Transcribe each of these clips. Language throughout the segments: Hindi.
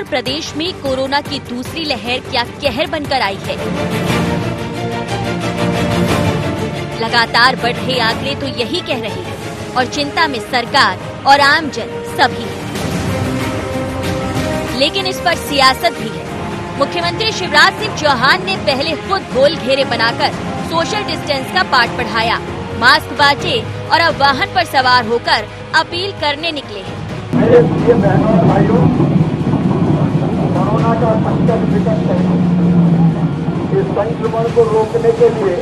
और प्रदेश में कोरोना की दूसरी लहर क्या कहर बनकर आई है। लगातार बढ़ रहे आंकड़े तो यही कह रहे हैं और चिंता में सरकार और आमजन सभी है। लेकिन इस पर सियासत भी है। मुख्यमंत्री शिवराज सिंह चौहान ने पहले खुद गोल घेरे बनाकर सोशल डिस्टेंस का पाठ पढ़ाया, मास्क बांटे और अब वाहन पर सवार होकर अपील करने निकले हैं। मेरे प्रिय बहनों और भाइयों, कोरोना का संकट विकट है। इस संक्रमण को रोकने के लिए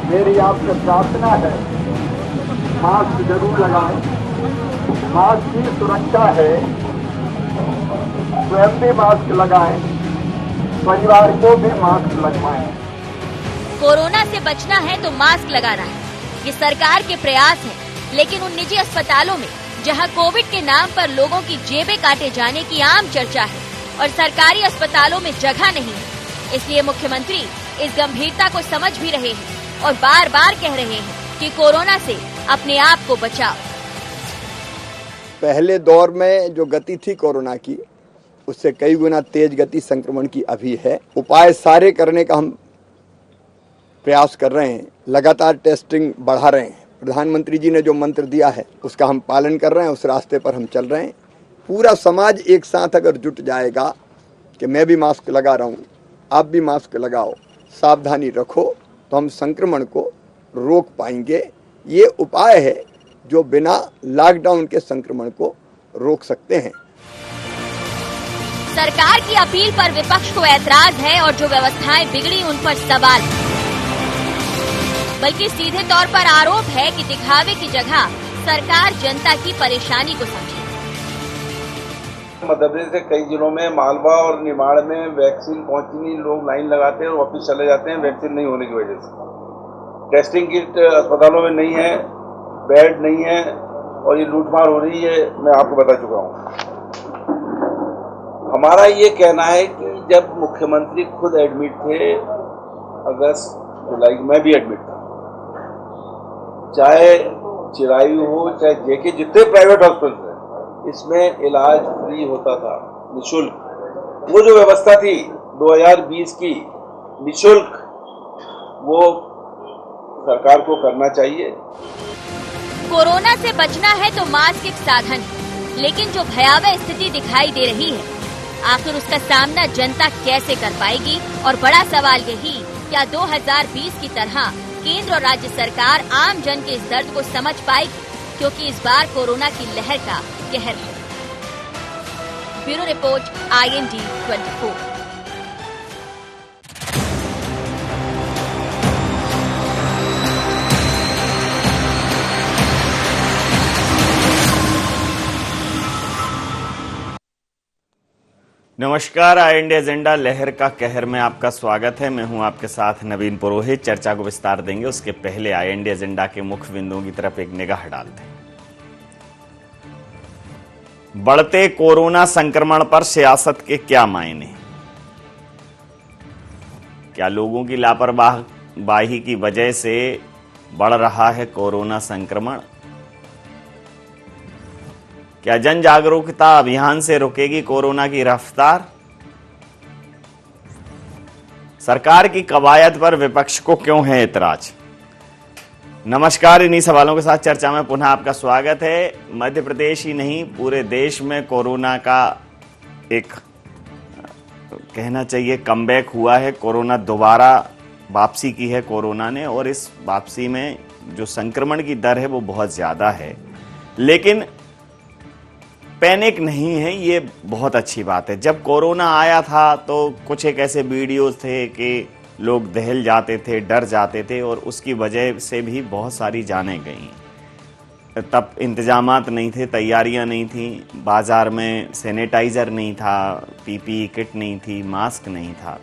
मेरी आपसे प्रार्थना है, मास्क जरूर लगाएं। मास्क की सुरक्षा है, स्वयं भी मास्क लगाएं, परिवार को भी मास्क लगवाएं। कोरोना से बचना है तो मास्क लगाना है, ये सरकार के प्रयास है। लेकिन उन निजी अस्पतालों में जहां कोविड के नाम पर लोगों की जेबें काटे जाने की आम चर्चा है और सरकारी अस्पतालों में जगह नहीं है, इसलिए मुख्यमंत्री इस गंभीरता को समझ भी रहे हैं और बार बार कह रहे हैं कि कोरोना से अपने आप को बचाओ। पहले दौर में जो गति थी कोरोना की, उससे कई गुना तेज गति संक्रमण की अभी है। उपाय सारे करने का हम प्रयास कर रहे हैं, लगातार टेस्टिंग बढ़ा रहे हैं। प्रधानमंत्री जी ने जो मंत्र दिया है उसका हम पालन कर रहे हैं, उस रास्ते पर हम चल रहे हैं। पूरा समाज एक साथ अगर जुट जाएगा कि मैं भी मास्क लगा रहा हूँ, आप भी मास्क लगाओ, सावधानी रखो, तो हम संक्रमण को रोक पाएंगे। ये उपाय है जो बिना लॉकडाउन के संक्रमण को रोक सकते हैं। सरकार की अपील पर विपक्ष को ऐतराज है और जो व्यवस्थाएं बिगड़ी उन पर सवाल है। बल्कि सीधे तौर पर आरोप है कि दिखावे की जगह सरकार जनता की परेशानी को समझे। मध्य प्रदेश के कई जिलों में मालवा और निमाड़ में वैक्सीन पहुंची नहीं, लोग लाइन लगाते हैं और वापस चले जाते हैं वैक्सीन नहीं होने की वजह से। टेस्टिंग किट अस्पतालों में नहीं है, बेड नहीं है और ये लूटमार हो रही है, मैं आपको बता चुका हूँ। हमारा ये कहना है कि जब मुख्यमंत्री खुद एडमिट थे, अगस्त जुलाई में भी एडमिट था, चाहे चिरायु हो चाहे जेके, जितने प्राइवेट हॉस्पिटल हैं, इसमें इलाज फ्री होता था, निःशुल्क। वो जो व्यवस्था थी 2020 की निःशुल्क, वो सरकार को करना चाहिए। कोरोना से बचना है तो मास्क एक साधन है, लेकिन जो भयावह स्थिति दिखाई दे रही है, आखिर उसका सामना जनता कैसे कर पाएगी? और बड़ा सवाल यही, क्या 2020 की तरह केंद्र और राज्य सरकार आम जन के इस दर्द को समझ पाएगी? क्योंकि इस बार कोरोना की लहर का कहर है। Bureau report, IND 24। नमस्कार, IND एजेंडा लहर का कहर में आपका स्वागत है। मैं हूं आपके साथ नवीन पुरोहित। चर्चा को विस्तार देंगे, उसके पहले IND एजेंडा के मुख्य बिंदुओं की तरफ एक निगाह डालते हैं। बढ़ते कोरोना संक्रमण पर सियासत के क्या मायने? क्या लोगों की लापरवाही की वजह से बढ़ रहा है कोरोना संक्रमण? क्या जन जागरूकता अभियान से रुकेगी कोरोना की रफ्तार? सरकार की कवायद पर विपक्ष को क्यों है ऐतराज? नमस्कार, इन्हीं सवालों के साथ चर्चा में पुनः आपका स्वागत है। मध्य प्रदेश ही नहीं, पूरे देश में कोरोना का एक कहना चाहिए कमबैक हुआ है। कोरोना दोबारा वापसी की है कोरोना ने, और इस वापसी में जो संक्रमण की दर है वो बहुत ज्यादा है। लेकिन पैनिक नहीं है, ये बहुत अच्छी बात है। जब कोरोना आया था तो कुछ एक ऐसे वीडियोस थे कि लोग दहल जाते थे, डर जाते थे, और उसकी वजह से भी बहुत सारी जानें गईं। तब इंतजामात नहीं थे, तैयारियां नहीं थी, बाजार में सैनिटाइजर नहीं था, PPE किट नहीं थी, मास्क नहीं था,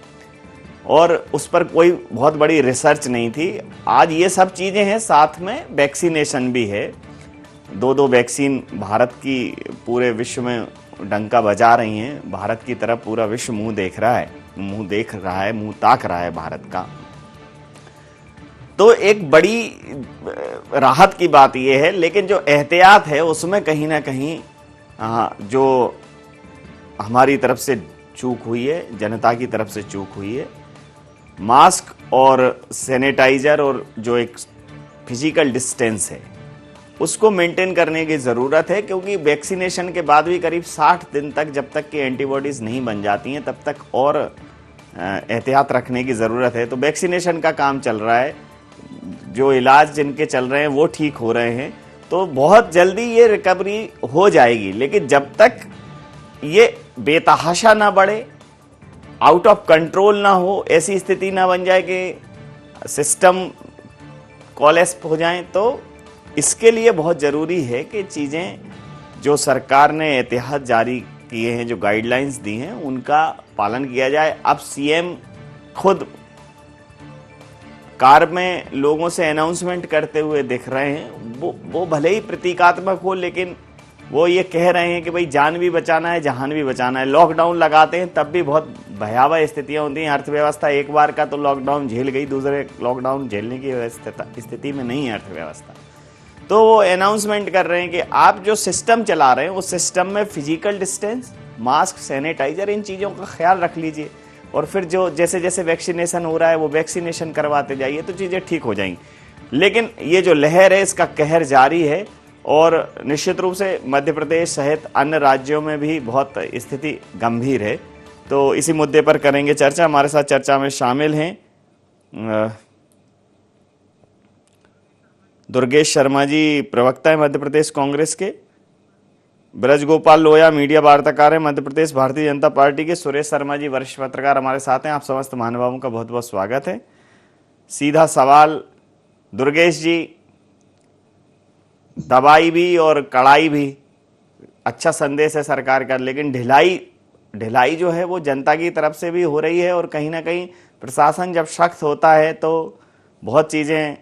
और उस पर कोई बहुत बड़ी रिसर्च नहीं थी। आज ये सब चीज़ें हैं, साथ में वैक्सीनेशन भी है। 2 वैक्सीन भारत की पूरे विश्व में डंका बजा रही हैं। भारत की तरफ पूरा विश्व मुंह देख रहा है, मुंह ताक रहा है भारत का। तो एक बड़ी राहत की बात यह है, लेकिन जो एहतियात है उसमें कहीं ना कहीं जो हमारी तरफ से चूक हुई है, जनता की तरफ से चूक हुई है। मास्क और सैनिटाइजर और जो एक फिजिकल डिस्टेंस है उसको मेंटेन करने की ज़रूरत है, क्योंकि वैक्सीनेशन के बाद भी करीब 60 दिन तक जब तक कि एंटीबॉडीज़ नहीं बन जाती हैं तब तक और एहतियात रखने की ज़रूरत है। तो वैक्सीनेशन का काम चल रहा है, जो इलाज जिनके चल रहे हैं वो ठीक हो रहे हैं, तो बहुत जल्दी ये रिकवरी हो जाएगी। लेकिन जब तक ये बेतहाशा ना बढ़े, आउट ऑफ कंट्रोल ना हो, ऐसी स्थिति ना बन जाए कि सिस्टम कोलैप्स हो जाए, तो इसके लिए बहुत ज़रूरी है कि चीज़ें जो सरकार ने एहतियात जारी किए हैं, जो गाइडलाइंस दी हैं, उनका पालन किया जाए। अब सीएम खुद कार में लोगों से अनाउंसमेंट करते हुए दिख रहे हैं। वो भले ही प्रतीकात्मक हो, लेकिन वो ये कह रहे हैं कि भाई जान भी बचाना है, जहान भी बचाना है। लॉकडाउन लगाते हैं तब भी बहुत भयावह स्थितियां होती हैं। अर्थव्यवस्था एक बार का तो लॉकडाउन झेल गई, दूसरे लॉकडाउन झेलने की स्थिति में नहीं है अर्थव्यवस्था। तो वो अनाउंसमेंट कर रहे हैं कि आप जो सिस्टम चला रहे हैं उस सिस्टम में फिजिकल डिस्टेंस, मास्क, सैनिटाइजर, इन चीज़ों का ख्याल रख लीजिए, और फिर जो जैसे जैसे वैक्सीनेशन हो रहा है वो वैक्सीनेशन करवाते जाइए, तो चीज़ें ठीक हो जाएंगी। लेकिन ये जो लहर है इसका कहर जारी है, और निश्चित रूप से मध्य प्रदेश सहित अन्य राज्यों में भी बहुत स्थिति गंभीर है। तो इसी मुद्दे पर करेंगे चर्चा। हमारे साथ चर्चा में शामिल हैं दुर्गेश शर्मा जी, प्रवक्ता है मध्य प्रदेश कांग्रेस के, ब्रज गोपाल लोया मीडिया वार्ताकार है मध्य प्रदेश भारतीय जनता पार्टी के, सुरेश शर्मा जी वरिष्ठ पत्रकार हमारे साथ हैं। आप समस्त महानुभावों का बहुत बहुत स्वागत है। सीधा सवाल, दुर्गेश जी, दवाई भी और कड़ाई भी अच्छा संदेश है सरकार का, लेकिन ढिलाई जो है वो जनता की तरफ से भी हो रही है, और कहीं ना कहीं प्रशासन जब सख्त होता है तो बहुत चीज़ें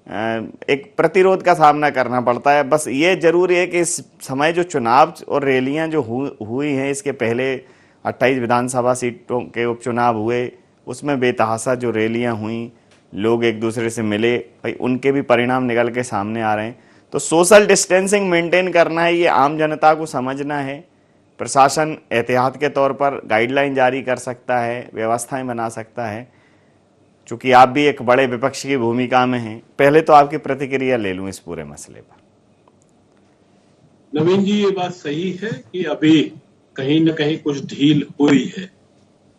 एक प्रतिरोध का सामना करना पड़ता है। बस ये जरूरी है कि इस समय जो चुनाव और रैलियां जो हुई हैं, इसके पहले 28 विधानसभा सीटों के उपचुनाव हुए, उसमें बेतहाशा जो रैलियां हुई, लोग एक दूसरे से मिले, भाई उनके भी परिणाम निकल के सामने आ रहे हैं। तो सोशल डिस्टेंसिंग मेंटेन करना है, ये आम जनता को समझना है। प्रशासन एहतियात के तौर पर गाइडलाइन जारी कर सकता है, व्यवस्थाएं बना सकता है। चूंकि आप भी एक बड़े विपक्ष की भूमिका में हैं, पहले तो आपकी प्रतिक्रिया ले लूं इस पूरे मसले पर। नवीन जी, ये बात सही है कि अभी कहीं न कहीं कुछ ढील हुई है।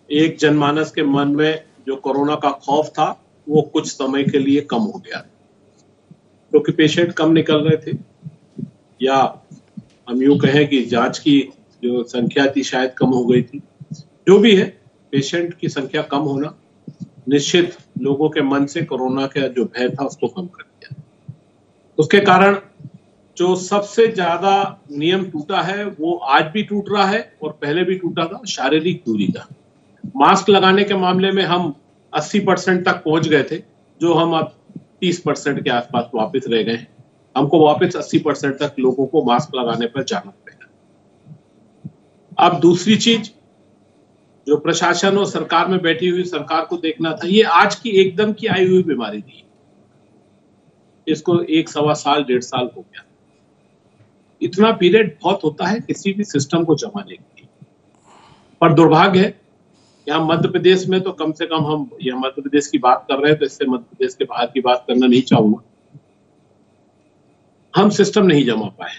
एक जनमानस के मन में जो कोरोना का खौफ था वो कुछ समय के लिए कम हो गया, क्योंकि पेशेंट कम निकल रहे थे, या हम यूं कहें कि जांच की जो संख्या थी शायद कम हो गई थी। जो भी है, पेशेंट की संख्या कम होना निश्चित लोगों के मन से कोरोना का जो भय था उसको कम कर दिया। उसके कारण जो सबसे ज्यादा नियम टूटा है वो आज भी टूट रहा है और पहले भी टूटा था, शारीरिक दूरी का। मास्क लगाने के मामले में हम 80% तक पहुंच गए थे, जो हम अब 30% के आसपास वापस रह गए हैं। हमको वापस 80% तक लोगों को मास्क लगाने पर जाना पड़ेगा। अब दूसरी चीज, जो प्रशासन और सरकार में बैठी हुई सरकार को देखना था, ये आज की एकदम की आई हुई बीमारी नहीं, इसको 1-1.25 साल 1.5 साल हो गया। इतना पीरियड बहुत होता है किसी भी सिस्टम को जमाने के लिए। पर दुर्भाग्य है, यहाँ मध्य प्रदेश में तो कम से कम, हम यहाँ मध्य प्रदेश की बात कर रहे हैं तो इससे मध्य प्रदेश के बाहर की बात करना नहीं चाहूंगा, हम सिस्टम नहीं जमा पाए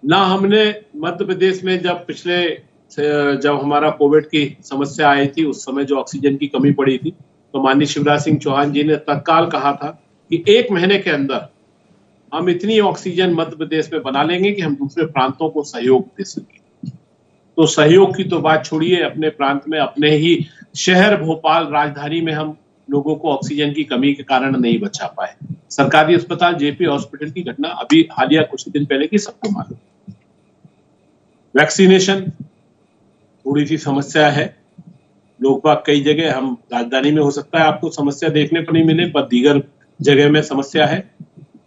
ना। हमने मध्य प्रदेश में जब हमारा कोविड की समस्या आई थी, उस समय जो ऑक्सीजन की कमी पड़ी थी, तो माननीय शिवराज सिंह चौहान जी ने तत्काल कहा था कि 1 महीने के अंदर हम इतनी ऑक्सीजन मध्य प्रदेश में बना लेंगे कि हम दूसरे प्रांतों को सहयोग दे सकें। तो सहयोग की तो बात छोड़िए, अपने प्रांत में, अपने ही शहर भोपाल राजधानी में हम लोगों को ऑक्सीजन की कमी के कारण नहीं बचा पाए। सरकारी अस्पताल जेपी हॉस्पिटल की घटना अभी हालिया कुछ दिन पहले की सबको मालूम। वैक्सीनेशन थोड़ी सी समस्या है, लोग बाग कई जगह, हम राजधानी में हो सकता है आपको समस्या देखने को नहीं मिले, पर दीगर जगह में समस्या है।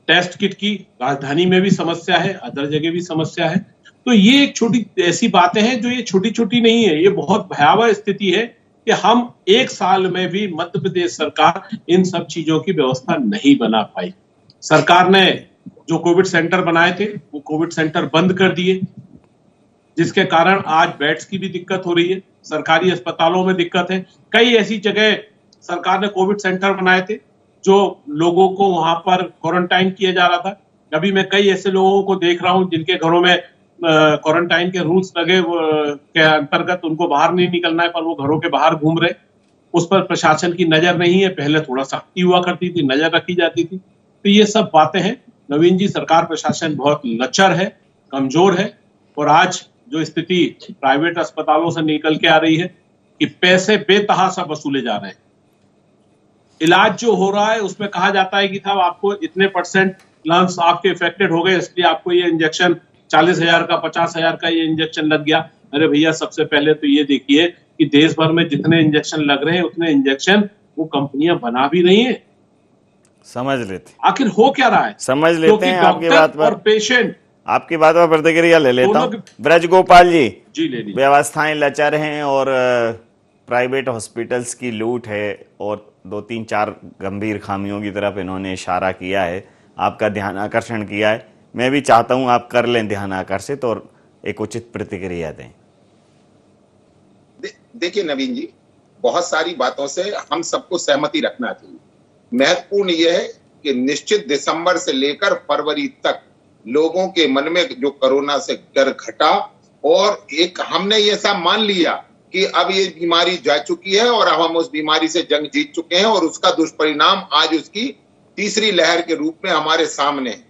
टेस्ट किट की राजधानी में भी समस्या है, अदर जगह भी समस्या है। तो ये एक छोटी ऐसी बातें हैं जो ये छोटी छोटी नहीं है, ये बहुत भयावह स्थिति है कि हम 1 साल में भी मध्य प्रदेश सरकार इन सब चीजों की व्यवस्था नहीं बना पाई। सरकार ने जो कोविड सेंटर बनाए थे वो कोविड सेंटर बंद कर दिए, जिसके कारण आज बेड्स की भी दिक्कत हो रही है, सरकारी अस्पतालों में दिक्कत है। कई ऐसी जगह सरकार ने कोविड सेंटर बनाए थे जो लोगों को वहां पर क्वारंटाइन किया जा रहा था। अभी मैं कई ऐसे लोगों को देख रहा हूं जिनके घरों में क्वारंटाइन के रूल्स लगे के अंतर्गत उनको बाहर नहीं निकलना है, पर वो घरों के बाहर घूम रहे। उस पर प्रशासन की नजर नहीं है। पहले थोड़ा सख्ती हुआ करती थी, नजर रखी जाती थी। तो ये सब बातें हैं। नवीन जी, सरकार प्रशासन बहुत लचर है, कमजोर है, और आज जो स्थिति प्राइवेट अस्पतालों से निकल के आ रही है कि पैसे बेतहाशा वसूले जा रहे हैं। इलाज जो हो रहा है उसमें कहा जाता है कि साहब आपको इतने % लंग्स आपके इफेक्टेड हो गए, इसलिए आपको ये इंजेक्शन 40,000 का 50,000 का ये इंजेक्शन लग गया। अरे भैया, सबसे पहले तो ये देखिए कि देश भर में जितने इंजेक्शन लग रहे हैं उतने इंजेक्शन वो कंपनियां बना भी रही हैं। समझ लेते, आखिर हो क्या रहा है, समझ लेते हैं आपकी बात पर, और पेशेंट आपकी बात पर प्रतिक्रिया ले लेता हूँ। ब्रज गोपाल जी, जी ले लीजिए। व्यवस्थाएं लचर हैं और प्राइवेट हॉस्पिटल्स की लूट है और 2-3-4 गंभीर खामियों की तरफ इन्होंने इशारा किया है, आपका ध्यान आकर्षण किया है। मैं भी चाहता हूं आप कर लें ध्यान आकर्षित और एक उचित प्रतिक्रिया दें। देखिए नवीन जी, बहुत सारी बातों से हम सबको सहमति रखना चाहिए। महत्वपूर्ण यह है कि निश्चित दिसंबर से लेकर फरवरी तक लोगों के मन में जो कोरोना से डर घटा और एक हमने ये सब मान लिया कि अब ये बीमारी जा चुकी है और अब हम उस बीमारी से जंग जीत चुके हैं, और उसका दुष्परिणाम आज उसकी तीसरी लहर के रूप में हमारे सामने है।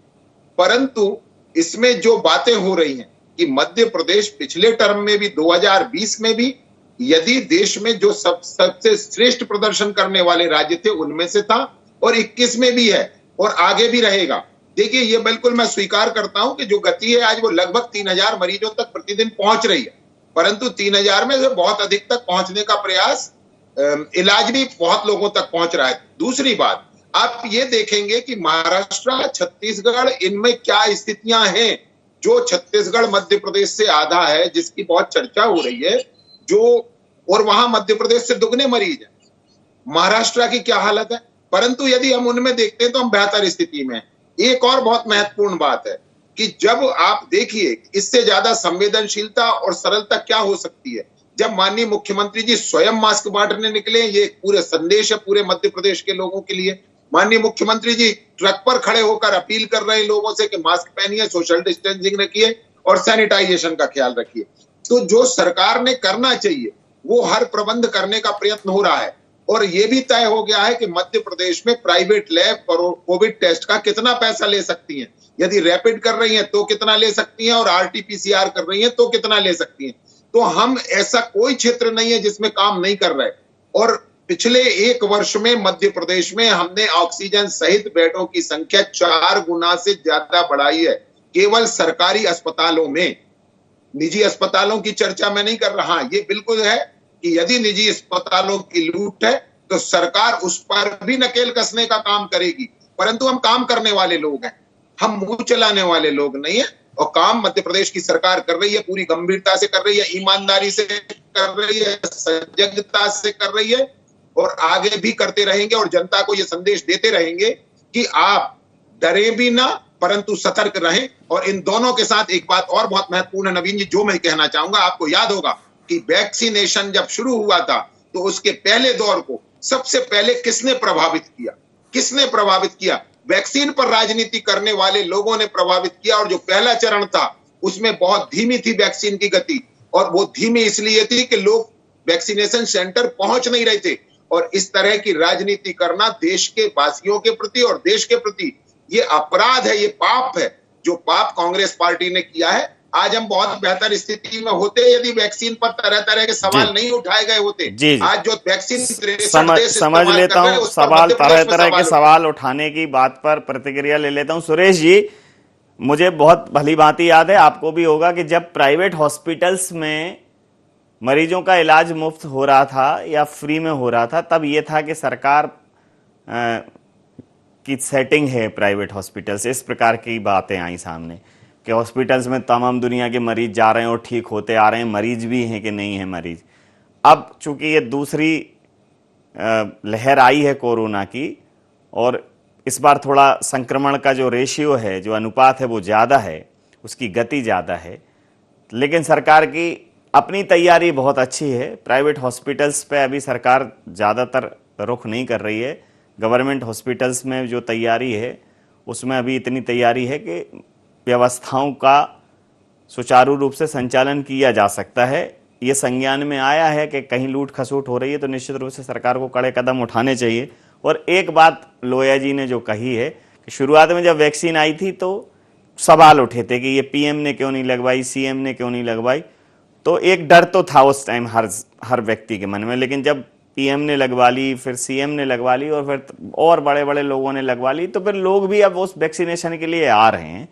परंतु इसमें जो बातें हो रही हैं कि मध्य प्रदेश पिछले टर्म में भी 2020 में भी यदि देश में जो सबसे श्रेष्ठ प्रदर्शन करने वाले राज्य थे उनमें से था, और 21 में भी है और आगे भी रहेगा। देखिए, ये बिल्कुल मैं स्वीकार करता हूं कि जो गति है आज वो लगभग 3,000 मरीजों तक प्रतिदिन पहुंच रही है, परंतु 3,000 में से बहुत अधिक तक पहुंचने का प्रयास, इलाज भी बहुत लोगों तक पहुंच रहा है। दूसरी बात, आप ये देखेंगे कि महाराष्ट्र, छत्तीसगढ़, इनमें क्या स्थितियां हैं। जो छत्तीसगढ़ मध्य प्रदेश से आधा है, जिसकी बहुत चर्चा हो रही है, और वहां मध्य प्रदेश से दुगने मरीज हैं। महाराष्ट्र की क्या हालत है, परंतु यदि हम उनमें देखते हैं तो हम बेहतर स्थिति में। एक और बहुत महत्वपूर्ण बात है कि जब आप देखिए इससे ज्यादा संवेदनशीलता और सरलता क्या हो सकती है, जब माननीय मुख्यमंत्री जी स्वयं मास्क बांटने निकले। ये एक पूरे संदेश है पूरे मध्य प्रदेश के लोगों के लिए। माननीय मुख्यमंत्री जी ट्रक पर खड़े होकर अपील कर रहे हैं लोगों से कि मास्क पहनिए, सोशल डिस्टेंसिंग रखिए और सैनिटाइजेशन का ख्याल रखिए। तो जो सरकार ने करना चाहिए वो हर प्रबंध करने का प्रयत्न हो रहा है, और ये भी तय हो गया है कि मध्य प्रदेश में प्राइवेट लैब कोविड टेस्ट का कितना पैसा ले सकती हैं। यदि रैपिड कर रही हैं तो कितना ले सकती हैं, और आरटीपीसीआर कर रही हैं तो कितना ले सकती हैं। तो हम, ऐसा कोई क्षेत्र नहीं है जिसमें काम नहीं कर रहे। और पिछले 1 वर्ष में मध्य प्रदेश में हमने ऑक्सीजन सहित बेडों की संख्या 4 गुना से ज्यादा बढ़ाई है, केवल सरकारी अस्पतालों में। निजी अस्पतालों की चर्चा मैं नहीं कर रहा। ये बिल्कुल है कि यदि निजी अस्पतालों की लूट है तो सरकार उस पर भी नकेल कसने का काम करेगी, परंतु हम काम करने वाले लोग हैं, हम मुंह चलाने वाले लोग नहीं है। और काम मध्य प्रदेश की सरकार कर रही है, पूरी गंभीरता से कर रही है, ईमानदारी से कर रही है, सजगता से कर रही है, और आगे भी करते रहेंगे। और जनता को ये संदेश देते रहेंगे कि आप डरे भी ना, परंतु सतर्क रहें। और इन दोनों के साथ एक बात और बहुत महत्वपूर्ण है नवीन जी, जो मैं कहना चाहूंगा। आपको याद होगा कि वैक्सीनेशन जब शुरू हुआ था तो उसके पहले दौर को सबसे पहले किसने प्रभावित किया? किसने प्रभावित किया? वैक्सीन पर राजनीति करने वाले लोगों ने प्रभावित किया। और जो पहला चरण था उसमें बहुत धीमी थी वैक्सीन की गति, और वो धीमी इसलिए थी कि लोग वैक्सीनेशन सेंटर पहुंच नहीं रहे थे। और इस तरह की राजनीति करना देश के वासियों के प्रति और देश के प्रति ये अपराध है, ये पाप है, जो पाप कांग्रेस पार्टी ने किया है। आज हम बहुत बेहतर स्थिति में होते यदि वैक्सीन पर तरह तरह के सवाल नहीं उठाए गए होते। आज जो वैक्सीन समझ लेता हूं, सवाल तरह तरह के सवाल उठाने की बात पर प्रतिक्रिया ले लेता हूं। सुरेश जी, मुझे बहुत भली भांति याद है, आपको भी होगा, कि जब प्राइवेट हॉस्पिटल्स में मरीजों का इलाज मुफ्त हो रहा था या फ्री में हो रहा था, तब ये था कि सरकार की सेटिंग है प्राइवेट हॉस्पिटल से। इस प्रकार की बातें आई सामने कि हॉस्पिटल्स में तमाम दुनिया के मरीज जा रहे हैं और ठीक होते आ रहे हैं, मरीज भी हैं कि नहीं है मरीज। अब चूंकि ये दूसरी लहर आई है कोरोना की, और इस बार थोड़ा संक्रमण का जो रेशियो है, जो अनुपात है, वो ज़्यादा है, उसकी गति ज़्यादा है, लेकिन सरकार की अपनी तैयारी बहुत अच्छी है। प्राइवेट हॉस्पिटल्स पे अभी सरकार ज़्यादातर रुख नहीं कर रही है। गवर्नमेंट हॉस्पिटल्स में जो तैयारी है उसमें अभी इतनी तैयारी है कि व्यवस्थाओं का सुचारू रूप से संचालन किया जा सकता है। ये संज्ञान में आया है कि कहीं लूट खसूट हो रही है तो निश्चित रूप से सरकार को कड़े कदम उठाने चाहिए। और एक बात लोया जी ने जो कही है कि शुरुआत में जब वैक्सीन आई थी तो सवाल उठे थे कि ये पीएम ने क्यों नहीं लगवाई, सीएम ने क्यों नहीं लगवाई, तो एक डर तो था उस टाइम हर व्यक्ति के मन में। लेकिन जब पीएम ने लगवा ली, फिर सीएम ने लगवा ली और फिर और बड़े बड़े लोगों ने लगवा ली, तो फिर लोग भी अब उस वैक्सीनेशन के लिए आ रहे हैं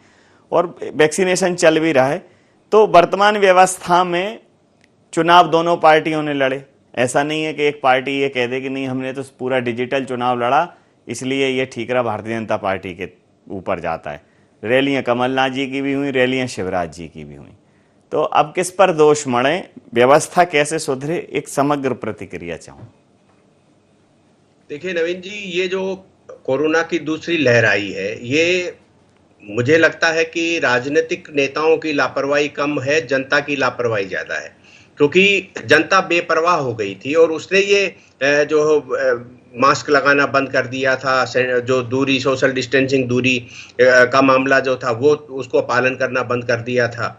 और वैक्सीनेशन चल भी रहा है। तो वर्तमान व्यवस्था में चुनाव दोनों पार्टियों ने लड़े। ऐसा नहीं है कि एक पार्टी ये कह दे कि नहीं हमने तो पूरा डिजिटल चुनाव लड़ा इसलिए ये ठीक रहा, भारतीय जनता पार्टी के ऊपर जाता है। रैलियां कमलनाथ जी की भी हुई, रैलियां शिवराज जी की भी हुई। तो अब किस पर दोष मढ़े, व्यवस्था कैसे सुधरे, एक समग्र प्रतिक्रिया चाहूं। देखिए नवीन जी, ये जो कोरोना की दूसरी लहर आई है, ये मुझे लगता है कि राजनीतिक नेताओं की लापरवाही कम है, जनता की लापरवाही ज्यादा है। क्योंकि जनता बेपरवाह हो गई थी और उसने ये जो मास्क लगाना बंद कर दिया था, जो दूरी सोशल डिस्टेंसिंग दूरी का मामला जो था वो उसको पालन करना बंद कर दिया था।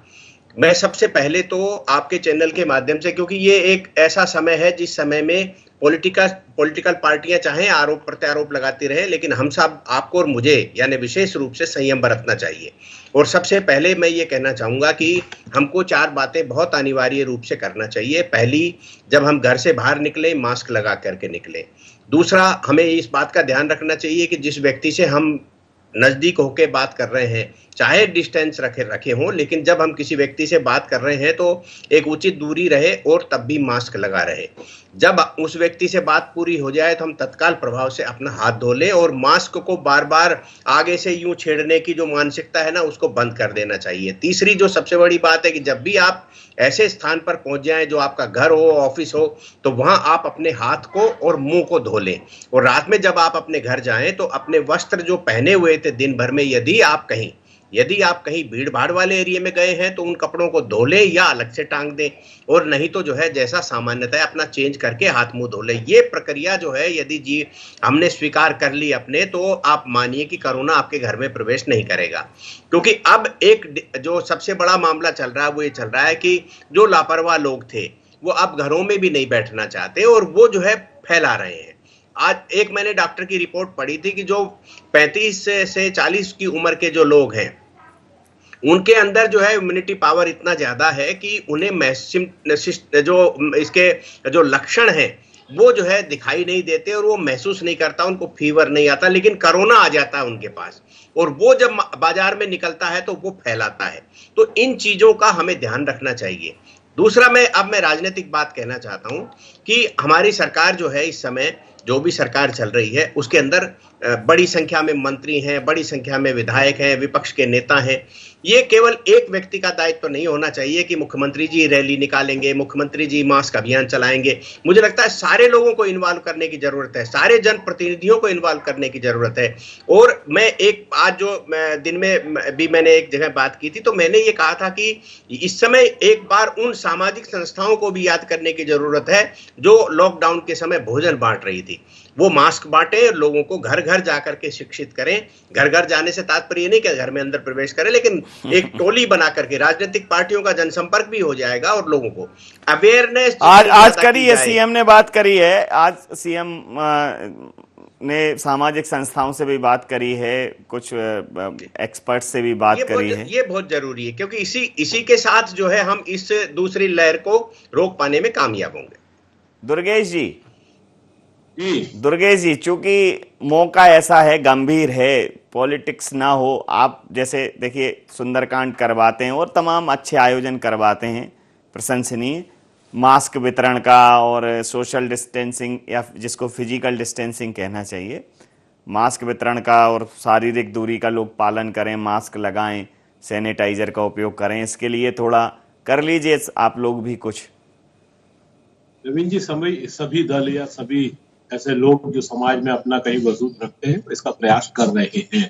मैं सबसे पहले तो आपके चैनल के माध्यम से, क्योंकि ये एक ऐसा समय है जिस समय में पॉलिटिकल पार्टियां चाहे आरोप प्रत्यारोप लगाती रहे, लेकिन हम सब आपको और मुझे यानी विशेष रूप से संयम बरतना चाहिए। और सबसे पहले मैं ये कहना चाहूंगा कि हमको 4 बातें बहुत अनिवार्य रूप से करना चाहिए। पहली, जब हम घर से बाहर निकले मास्क लगा करके निकले। दूसरा, हमें इस बात का ध्यान रखना चाहिए कि जिस व्यक्ति से हम नजदीक होके बात कर रहे हैं, चाहे डिस्टेंस रखे हों, लेकिन जब हम किसी व्यक्ति से बात कर रहे हैं तो एक उचित दूरी रहे और तब भी मास्क लगा रहे। जब उस व्यक्ति से बात पूरी हो जाए तो हम तत्काल प्रभाव से अपना हाथ धो लें और मास्क को बार बार आगे से यूं छेड़ने की जो मानसिकता है ना, उसको बंद कर देना चाहिए। तीसरी जो सबसे बड़ी बात है कि जब भी आप ऐसे स्थान पर पहुंच जाएं जो आपका घर हो, ऑफिस हो, तो वहां आप अपने हाथ को और मुंह को धो लें। और रात में जब आप अपने घर जाएं तो अपने वस्त्र जो पहने हुए थे दिन भर में, यदि आप कहीं भीड़ भाड़ वाले एरिया में गए हैं तो उन कपड़ों को धो लें या अलग से टांग दें, और नहीं तो जो है जैसा सामान्यतः अपना चेंज करके हाथ मुंह धो लें। ये प्रक्रिया जो है यदि जी हमने स्वीकार कर ली अपने, तो आप मानिए कि कोरोना आपके घर में प्रवेश नहीं करेगा। क्योंकि अब एक जो सबसे बड़ा मामला चल रहा है वो ये चल रहा है कि जो लापरवाह लोग थे वो अब घरों में भी नहीं बैठना चाहते और वो जो है फैला रहे हैं। आज एक मैंने डॉक्टर की रिपोर्ट पढ़ी थी कि जो 35 से 40 की उम्र के जो लोग हैं उनके अंदर जो है इम्यूनिटी पावर इतना ज्यादा है कि उन्हें जो इसके जो लक्षण हैं वो जो है दिखाई नहीं देते और वो महसूस नहीं करता, उनको फीवर नहीं आता, लेकिन कोरोना आ जाता है उनके पास और वो जब बाजार में निकलता है तो वो फैलाता है। तो इन चीजों का हमें ध्यान रखना चाहिए। दूसरा, मैं राजनीतिक बात कहना चाहता हूं कि हमारी सरकार जो है इस समय जो भी सरकार चल रही है उसके अंदर बड़ी संख्या में मंत्री हैं, बड़ी संख्या में विधायक हैं, विपक्ष के नेता हैं। ये केवल एक व्यक्ति का दायित्व तो नहीं होना चाहिए कि मुख्यमंत्री जी रैली निकालेंगे, मुख्यमंत्री जी मास्क अभियान चलाएंगे। मुझे लगता है सारे लोगों को इन्वॉल्व करने की जरूरत है, सारे जनप्रतिनिधियों को इन्वॉल्व करने की जरूरत है। और मैं एक आज जो दिन में भी मैंने एक जगह बात की थी तो मैंने ये कहा था कि इस समय एक बार उन सामाजिक संस्थाओं को भी याद करने की जरूरत है जो लॉकडाउन के समय भोजन बांट रही थी। वो मास्क बांटे, लोगों को घर घर जाकर के शिक्षित करें। घर घर जाने से तात्पर्य नहीं कि घर में अंदर प्रवेश करें, लेकिन एक टोली बना करके राजनीतिक पार्टियों का जनसंपर्क भी हो जाएगा और लोगों को अवेयरनेस आज करी है, सीएम ने बात करी है। आज सीएम ने सामाजिक संस्थाओं से भी बात करी है, कुछ एक्सपर्ट से भी बात करी है। ये बहुत जरूरी है क्योंकि इसी के साथ जो है हम इस दूसरी लहर को रोक पाने में कामयाब होंगे। दुर्गेश जी, चूंकि मौका ऐसा है, गंभीर है, पॉलिटिक्स ना हो, आप जैसे देखिए सुंदरकांड करवाते हैं और तमाम अच्छे आयोजन करवाते हैं, प्रशंसनीय, मास्क वितरण का और सोशल डिस्टेंसिंग या जिसको फिजिकल डिस्टेंसिंग कहना चाहिए, मास्क वितरण का और शारीरिक दूरी का लोग पालन करें, मास्क लगाएं, सैनिटाइजर का उपयोग करें। इसके लिए थोड़ा कर लीजिए आप लोग भी कुछ। नवीन जी, सभी दल या सभी ऐसे लोग जो समाज में अपना कहीं वजूद रखते हैं इसका प्रयास कर रहे हैं।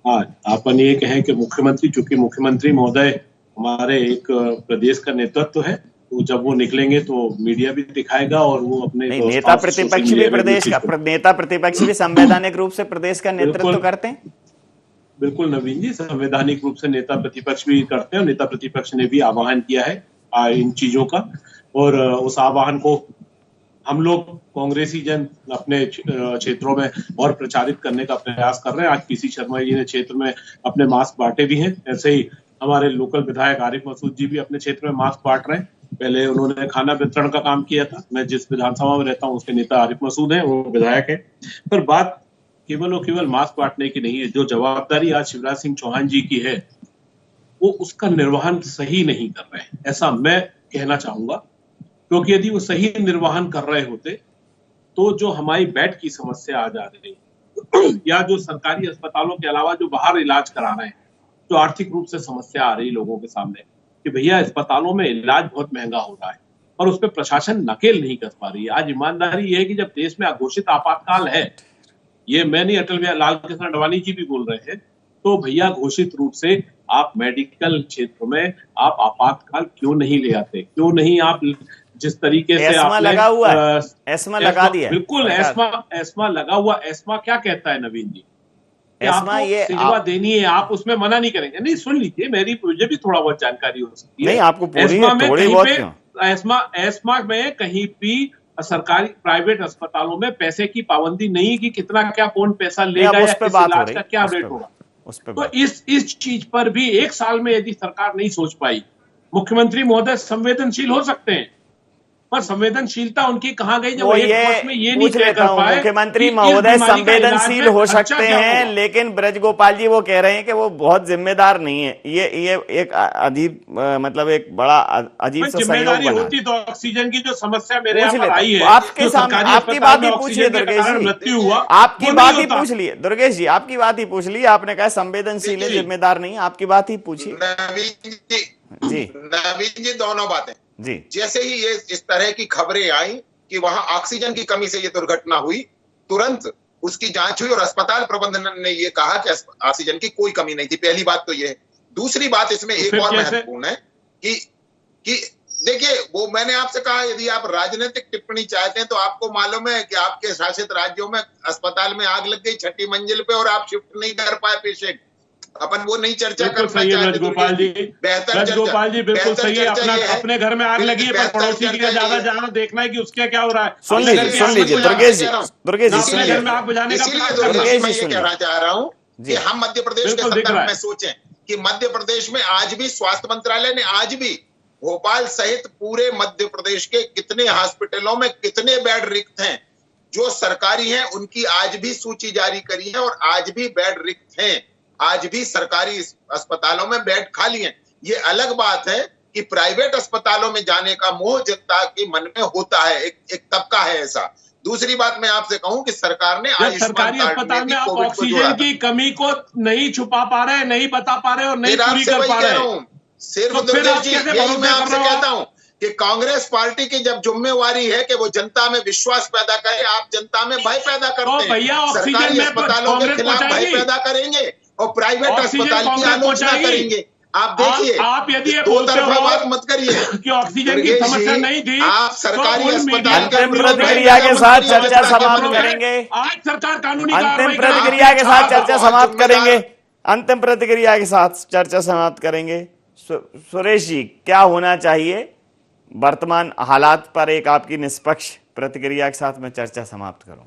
आज अपन ये कहें कि मुख्यमंत्री, चूंकि मुख्यमंत्री महोदय हमारे एक प्रदेश का नेतृत्व है, तो जब वो निकलेंगे तो मीडिया भी दिखाएगा और वो अपने नेता प्रतिपक्ष भी प्रदेश का नेता प्रतिपक्ष भी संवैधानिक रूप से प्रदेश का नेतृत्व करते हैं। बिल्कुल नवीन जी, संवैधानिक रूप से नेता प्रतिपक्ष भी करते हैं और नेता प्रतिपक्ष ने भी आह्वान किया है इन चीजों का, और उस आह्वान को हम लोग कांग्रेसी जन अपने क्षेत्रों में और प्रचारित करने का प्रयास कर रहे हैं। आज पीसी शर्मा जी ने क्षेत्र में अपने मास्क बांटे भी हैं, ऐसे ही हमारे लोकल विधायक आरिफ मसूद जी भी अपने क्षेत्र में मास्क बांट रहे हैं। पहले उन्होंने खाना वितरण का काम किया था, मैं जिस विधानसभा में रहता हूँ उसके नेता आरिफ मसूद हैं, वो विधायक है। पर बात केवल और केवल मास्क बांटने की नहीं है, जो जवाबदारी आज शिवराज सिंह चौहान जी की है वो उसका निर्वहन सही नहीं कर रहे हैं, ऐसा मैं कहना चाहूंगा। क्योंकि यदि वो सही निर्वहन कर रहे होते तो जो हमारी बेड की समस्या आ जा रही है या जो सरकारी अस्पतालों के अलावा जो बाहर इलाज करा रहे हैं, जो आर्थिक रूप से समस्या आ रही लोगों के सामने कि भैया अस्पतालों में इलाज बहुत महंगा हो रहा है और उस पर प्रशासन नकेल नहीं कर पा रही है। आज ईमानदारी ये है कि जब देश में अघोषित आपातकाल है, ये मैं नहीं, अटल बिहारी लाल कृष्ण आडवाणी जी भी बोल रहे हैं, तो भैया घोषित रूप से आप मेडिकल क्षेत्र में आप आपातकाल क्यों नहीं ले आते? क्यों नहीं आप जिस तरीके से आपने लगा हुआ है, एस्मा लगा दिया, बिल्कुल एस्मा लगा हुआ। एस्मा क्या कहता है नवीन जी? एस्मा ये सेवा देनी है, आप उसमें मना नहीं करेंगे। नहीं, सुन लीजिए, मुझे भी थोड़ा बहुत जानकारी हो सकती है। नहीं, आपको एस्मा में कहीं पे एस्मा में कहीं भी सरकारी प्राइवेट अस्पतालों में पैसे की पाबंदी नहीं है कि कितना क्या कौन पैसा लेगा या इस इलाज का क्या रेट होगा। तो इस चीज पर भी एक साल में यदि सरकार नहीं सोच पाई, मुख्यमंत्री महोदय संवेदनशील हो सकते हैं, पर संवेदनशीलता उनकी कहां गई जब वो एक वर्ष में ये नहीं कर पाए? मुख्यमंत्री महोदय संवेदनशील हो सकते हैं, लेकिन ब्रजगोपाल जी वो कह रहे हैं कि वो बहुत जिम्मेदार नहीं है। ये एक अजीब, मतलब एक बड़ा अजीब सा संयोग बना। होती तो ऑक्सीजन की जो समस्या मेरे यहाँ पर आई है, आपके सामने आपकी बात ही पूछ लिए दुर्गेश जी, मृत्यु हुआ, आपकी बात ही पूछ लिए दुर्गेश जी, आपकी बात ही पूछ ली। आपने कहा संवेदनशील है, जिम्मेदार नहीं, आपकी बात ही पूछिए जी। नवीन जी, दोनों बातें जी। जैसे ही ये इस तरह की खबरें आई कि वहां ऑक्सीजन की कमी से ये दुर्घटना हुई, तुरंत उसकी जांच हुई और अस्पताल प्रबंधन ने ये कहा कि ऑक्सीजन की कोई कमी नहीं थी। पहली बात तो ये है। दूसरी बात इसमें एक और महत्वपूर्ण है कि देखिए, वो मैंने आपसे कहा, यदि आप राजनीतिक टिप्पणी चाहते हैं तो आपको मालूम है कि आपके शासित राज्यों में अस्पताल में आग लग गई 6ठी मंजिल पे और आप शिफ्ट नहीं कर पाए पेशेंट। अपन वो नहीं चर्चा करना चाहते। गोपाल जी, गोपाल जी बिल्कुल सही है। अपने घर में आग लगी है पर पड़ोसी की ज्यादा जाना देखना है कि उसके क्या हो रहा है। सुन लीजिए दुर्गेश जी, घर में आग बुझाने का मैं कहना चाह रहा हूँ कि हम मध्य प्रदेश के संदर्भ में सोचें कि मध्य प्रदेश में आज भी स्वास्थ्य मंत्रालय ने आज भी भोपाल सहित पूरे मध्य प्रदेश के कितने हॉस्पिटलों में कितने बेड रिक्त हैं, जो सरकारी हैं उनकी आज भी सूची जारी करी है और आज भी बेड रिक्त हैं। आज भी सरकारी अस्पतालों में बेड खाली हैं। ये अलग बात है कि प्राइवेट अस्पतालों में जाने का मोह जनता के मन में होता है, एक तबका है ऐसा। दूसरी बात मैं आपसे कहूं कि सरकार ने सरकारी अस्पताल में आप ऑक्सीजन की कमी को नहीं छुपा पा रहे, नहीं बता पा रहे और नहीं पूरी कर पा रहे। सिर्फ दुर्गेश जी, यही मैं आपसे कहता हूं कि कांग्रेस पार्टी की जब जिम्मेवारी है कि वो जनता में विश्वास पैदा करे, आप जनता में भय पैदा करते हैं। सरकारी अस्पतालों के खिलाफ भय पैदा करेंगे और प्राइवेट अस्पताल की आलोचना करेंगे। आप देखिए, आप यदि दो तरफा बात मत करिए कि ऑक्सीजन की समस्या नहीं थी। आप सरकारी अस्पताल अंतिम प्रतिक्रिया के साथ चर्चा समाप्त करेंगे। आज सरकार कानूनी अंतिम प्रतिक्रिया के साथ चर्चा समाप्त करेंगे। अंतिम प्रतिक्रिया के साथ चर्चा समाप्त करेंगे। सुरेश जी, क्या होना चाहिए वर्तमान हालात पर? एक आपकी निष्पक्ष प्रतिक्रिया के साथ मैं चर्चा समाप्त करूं।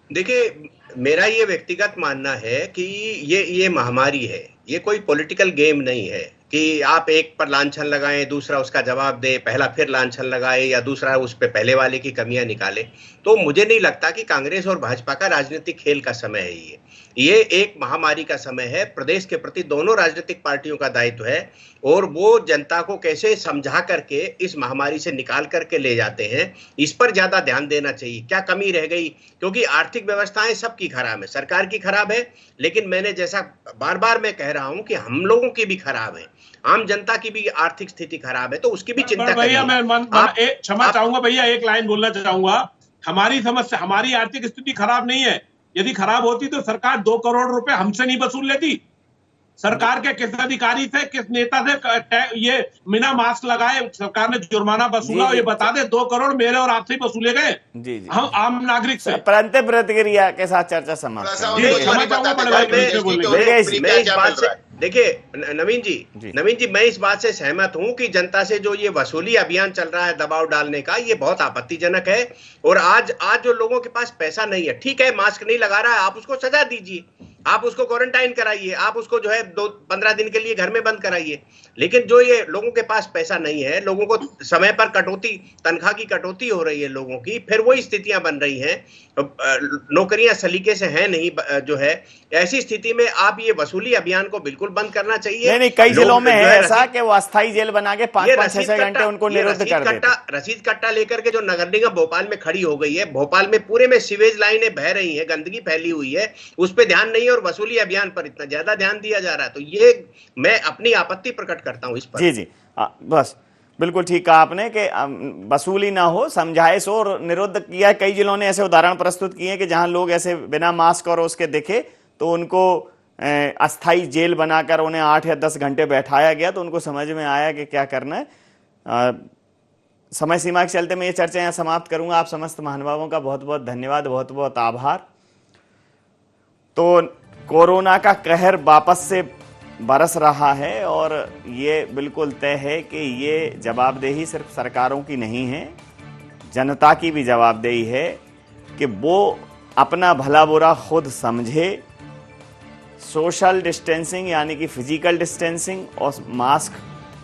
देखिए, मेरा ये व्यक्तिगत मानना है कि ये महामारी है, ये कोई पॉलिटिकल गेम नहीं है कि आप एक पर लांछन लगाएं, दूसरा उसका जवाब दे, पहला फिर लांछन लगाए या दूसरा उस पे पहले वाले की कमियां निकाले। तो मुझे नहीं लगता कि कांग्रेस और भाजपा का राजनीतिक खेल का समय है ये एक महामारी का समय है। प्रदेश के प्रति दोनों राजनीतिक पार्टियों का दायित्व है और वो जनता को कैसे समझा करके इस महामारी से निकाल करके ले जाते हैं, इस पर ज्यादा ध्यान देना चाहिए। क्या कमी रह गई? क्योंकि आर्थिक व्यवस्थाएं सबकी खराब है, सरकार की खराब है, लेकिन मैंने जैसा बार बार मैं कह रहा हूं कि हम लोगों की भी खराब है, आम जनता की भी आर्थिक स्थिति खराब है, तो उसकी भी चिंता भैया मैं क्षमा चाहूंगा भैया, एक लाइन बोलना चाहूंगा। हमारी समस्या, हमारी आर्थिक स्थिति खराब नहीं है। यदि खराब होती तो सरकार 2 करोड़ रुपए हमसे नहीं वसूल लेती। सरकार के किस अधिकारी से, किस नेता से ये बिना मास्क लगाए सरकार ने जुर्माना वसूला, ये बता दे। 2 करोड़ मेरे और आपसे वसूले गए जी हम आम नागरिक से। परंतु प्रतिक्रिया के साथ चर्चा समाप्त देखिए नवीन जी मैं इस बात से सहमत हूं कि जनता से जो ये वसूली अभियान चल रहा है दबाव डालने का, ये बहुत आपत्तिजनक है। और आज जो लोगों के पास पैसा नहीं है, ठीक है मास्क नहीं लगा रहा है, आप उसको सजा दीजिए, आप उसको क्वारंटाइन कराइए, आप उसको जो है 15 दिन के लिए घर में बंद कराइए। लेकिन जो ये लोगों के पास पैसा नहीं है, लोगों को समय पर कटौती, तनख्वाह की कटौती हो रही है लोगों की, फिर वही स्थितियां बन रही हैं, नौकरियां सलीके से हैं नहीं, जो है ऐसी स्थिति में आप ये वसूली अभियान को बिल्कुल बंद करना चाहिए। नहीं, कई जिलों में है ऐसा कि वो अस्थायी जेल बना के 5-6 घंटे उनको निरुद्ध कर देते। रसीद कट्टा लेकर के जो नगर निगम भोपाल में खड़ी हो गई है, भोपाल में पूरे में सीवेज लाइनें बह रही हैं, गंदगी फैली हुई है, उस पर ध्यान नहीं है और वसूली अभियान पर इतना ज्यादा ध्यान दिया जा रहा है। तो ये मैं अपनी आपत्ति प्रकट करता हूं इस पर। जी बस बिल्कुल ठीक कहा आपने कि वसूली ना हो, समझाइश हो और निरुद्ध किया। कई जिलों ने ऐसे उदाहरण प्रस्तुत किए कि जहां लोग ऐसे बिना मास्क और उसके दिखे तो उनको अस्थाई जेल बनाकर उन्हें 8 या 10 घंटे बैठाया गया, तो उनको समझ में आया कि क्या करना है। समय सीमा के चलते मैं ये चर्चा यहाँ समाप्त करूंगा। आप समस्त महानुभावों का बहुत बहुत धन्यवाद, बहुत बहुत आभार। तो कोरोना का कहर वापस से बरस रहा है और ये बिल्कुल तय है कि ये जवाबदेही सिर्फ सरकारों की नहीं है, जनता की भी जवाबदेही है कि वो अपना भला बुरा खुद समझे। सोशल डिस्टेंसिंग यानी कि फिजिकल डिस्टेंसिंग और मास्क,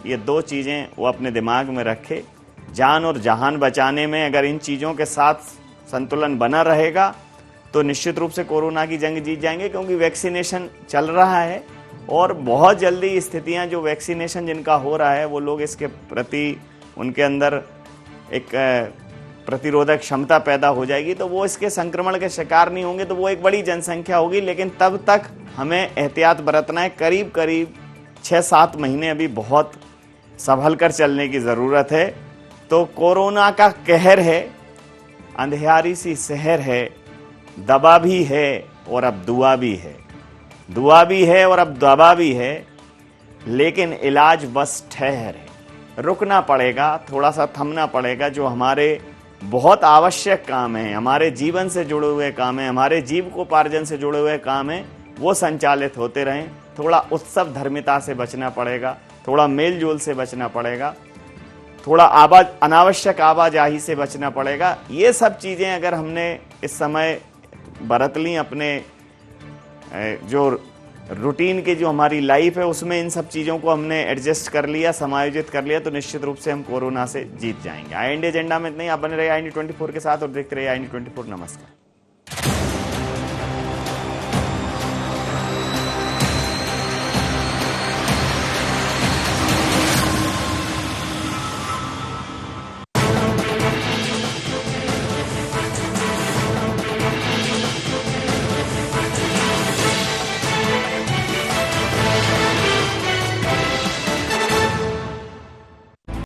ये 2 चीज़ें वो अपने दिमाग में रखे। जान और जहान बचाने में अगर इन चीज़ों के साथ संतुलन बना रहेगा तो निश्चित रूप से कोरोना की जंग जीत जाएंगे, क्योंकि वैक्सीनेशन चल रहा है और बहुत जल्दी स्थितियां जो वैक्सीनेशन जिनका हो रहा है वो लोग इसके प्रति उनके अंदर एक प्रतिरोधक क्षमता पैदा हो जाएगी, तो वो इसके संक्रमण के शिकार नहीं होंगे, तो वो एक बड़ी जनसंख्या होगी। लेकिन तब तक हमें एहतियात बरतना है। करीब करीब 6-7 महीने अभी बहुत संभल कर चलने की ज़रूरत है। तो कोरोना का कहर है, अंधियारी सी सहर है, दबा भी है और अब दुआ भी है, दुआ भी है और अब दबा भी है, लेकिन इलाज बस ठहर है। रुकना पड़ेगा, थोड़ा सा थमना पड़ेगा। जो हमारे बहुत आवश्यक काम है, हमारे जीवन से जुड़े हुए काम है, हमारे जीविकोपार्जन से जुड़े हुए काम है, वो संचालित होते रहें। थोड़ा उत्सव धर्मिता से बचना पड़ेगा, थोड़ा मेल जोल से बचना पड़ेगा, थोड़ा अनावश्यक आवाजाही से बचना पड़ेगा। ये सब चीज़ें अगर हमने इस समय बरत ली, अपने जो रूटीन की जो हमारी लाइफ है उसमें इन सब चीज़ों को हमने एडजस्ट कर लिया, समायोजित कर लिया, तो निश्चित रूप से हम कोरोना से जीत जाएंगे। IND एजेंडा में नहीं, आप बने रहिए IND 24 के साथ और देखते रहिए IND 24। नमस्कार।